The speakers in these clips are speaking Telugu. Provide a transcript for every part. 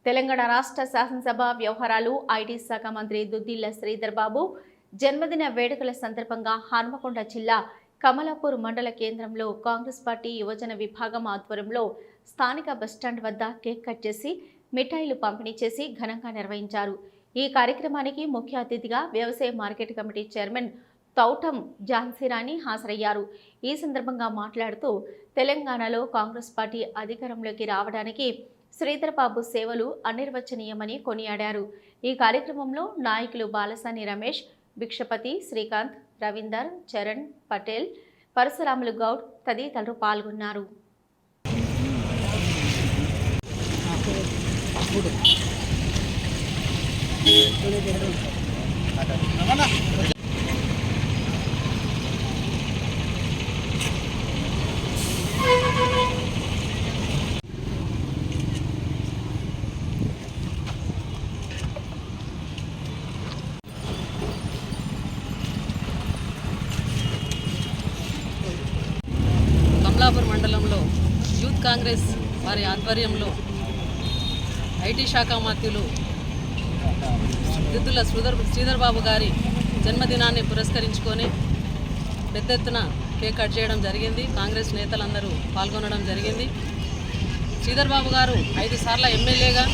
తెలంగాణ రాష్ట్ర శాసనసభ వ్యవహారాలు ఐటీ శాఖ మంత్రి దుద్దిళ్ల శ్రీధర్ బాబు జన్మదిన వేడుకల సందర్భంగా హన్మకొండ జిల్లా కమలాపూర్ మండల కేంద్రంలో కాంగ్రెస్ పార్టీ యువజన విభాగం ఆధ్వర్యంలో స్థానిక బస్టాండ్ వద్ద కేక్ కట్ చేసి మిఠాయిలు పంపిణీ చేసి ఘనంగా నిర్వహించారు. ఈ కార్యక్రమానికి ముఖ్య అతిథిగా వ్యవసాయ market committee chairman Thoutam Jhansi Rani హాజరయ్యారు. ఈ సందర్భంగా మాట్లాడుతూ తెలంగాణలో కాంగ్రెస్ పార్టీ అధికారంలోకి రావడానికి శ్రీధర్ బాబు సేవలు అనిర్వచనీయమని కొనియాడారు. ఈ కార్యక్రమంలో నాయకులు బాలసాని రమేష్, భిక్షపతి, శ్రీకాంత్, రవీందర్, చరణ్, పటేల్, పరశురాములు గౌడ్ తదితరులు పాల్గొన్నారు. కమలాపూర్ మండలంలో యూత్ కాంగ్రెస్ వారి ఆధ్వర్యంలో ఐటీ శాఖ మంత్రులు దుద్దిళ్ల శ్రీధర్ బాబు గారి జన్మదినాన్ని పురస్కరించుకొని పెద్ద ఎత్తున కేక్ కట్ చేయడం జరిగింది. కాంగ్రెస్ నేతలందరూ పాల్గొనడం జరిగింది. శ్రీధర్ బాబు గారు 5 సార్ల ఎమ్మెల్యేగా,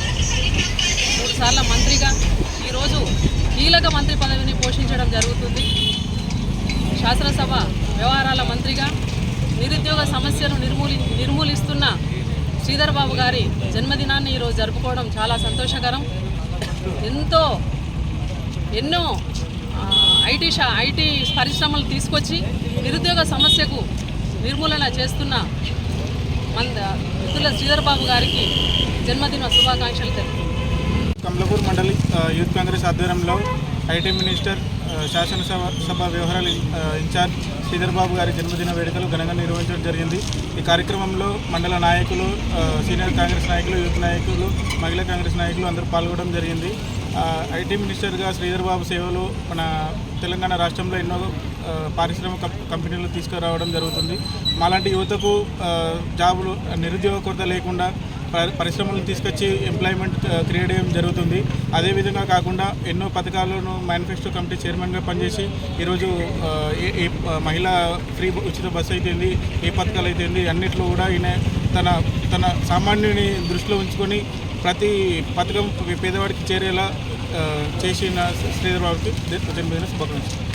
3 సార్ల మంత్రిగా, ఈరోజు కీలక మంత్రి పదవిని పోషించడం జరుగుతుంది. శాసనసభ వ్యవహారాల మంత్రిగా నిరుద్యోగ సమస్యను నిర్మూలిస్తున్న శ్రీధర్ బాబు గారి జన్మదినాన్ని ఈరోజు జరుపుకోవడం చాలా సంతోషకరం. ఎన్నో ఐటీ పరిశ్రమలు తీసుకొచ్చి నిరుద్యోగ సమస్యకు నిర్మూలన చేస్తున్న దుద్దిళ్ల శ్రీధర్ బాబు గారికి జన్మదిన శుభాకాంక్షలు తెలుపుతున్నాను. కమలాపూర్ మండలి యూత్ కాంగ్రెస్ ఆధ్వర్యంలో ఐటీ మినిస్టర్, శాసనసభ వ్యవహారాల ఇన్ఛార్జ్ శ్రీధర్ బాబు గారి జన్మదిన వేడుకలు ఘనంగా నిర్వహించడం జరిగింది. ఈ కార్యక్రమంలో మండల నాయకులు, సీనియర్ కాంగ్రెస్ నాయకులు, యూత్ నాయకులు, మహిళా కాంగ్రెస్ నాయకులు అందరూ పాల్గొనడం జరిగింది. ఐటీ మినిస్టర్గా శ్రీధర్ బాబు సేవలు మన తెలంగాణ రాష్ట్రంలో ఎన్నో పారిశ్రామిక కంపెనీలు తీసుకురావడం జరుగుతుంది. మాలాంటి యువతకు జాబులు, నిరుద్యోగ కొరత లేకుండా పరిశ్రమలను తీసుకొచ్చి ఎంప్లాయ్మెంట్ క్రియేట్ చేయడం జరుగుతుంది. అదేవిధంగా కాకుండా ఎన్నో పథకాలను మేనిఫెస్టో కమిటీ చైర్మన్గా పనిచేసి ఈరోజు ఏ మహిళా ఫ్రీ ఉచిత బస్సు అయితేంది, ఏ పథకాలు అయితేంది, అన్నింటిలో కూడా ఈయన తన సామాన్యుని దృష్టిలో ఉంచుకొని ప్రతి పథకం పేదవాడికి చేరేలా చేసిన శ్రీధర్ బాబుకి జన్మదిన శుభాకాంక్షలు.